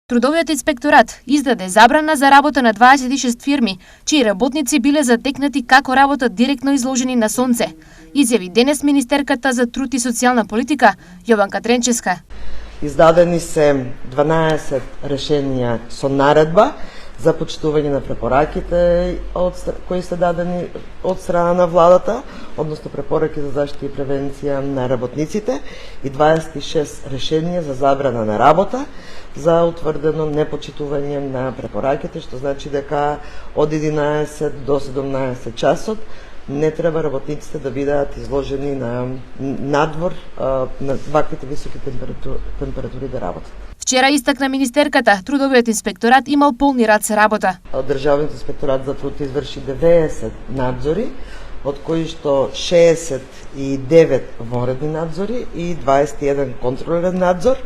Трудовиот инспекторат издаде забрана за работа на 26 фирми, чии работници биле затекнати како работат директно изложени на сонце, изјави денес министерката за труд и социјална политика Јованка Тренчевска. Издадени се 12 решенија со наредба за почитување на препораките кои се дадени од страна на владата, односно препораки за заштита и превенција на работниците, и 26 решенија за забрана на работа за утврдено непочитување на препораките, што значи дека од 11 до 17 часот не треба работниците да бидат изложени на надвор на ваквите високи температури да работат. Вчера истакна министерката, трудовиот инспекторат имал полни рад се работа. Државниот инспекторат за труд изврши 90 надзори, од кои што 69 воредни надзори и 21 контролен надзор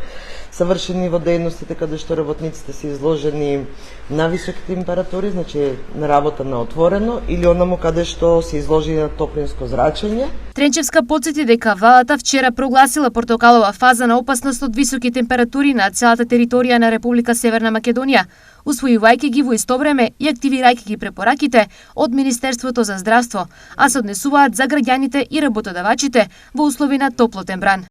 се вршени во дејностите каде што работниците се изложени на високи температури, значи на работа на отворено, или онаму каде што се изложени на топлинско зрачење. Тренчевска потсети дека владата вчера прогласила портокалова фаза на опасност од високи температури на целата територија на Република Северна Македонија, усвојувајќи ги во исто време и активирајќи ги препораките од Министерството за здравство, а се однесуваат за граѓаните и работодавачите во услови на топлотен бран.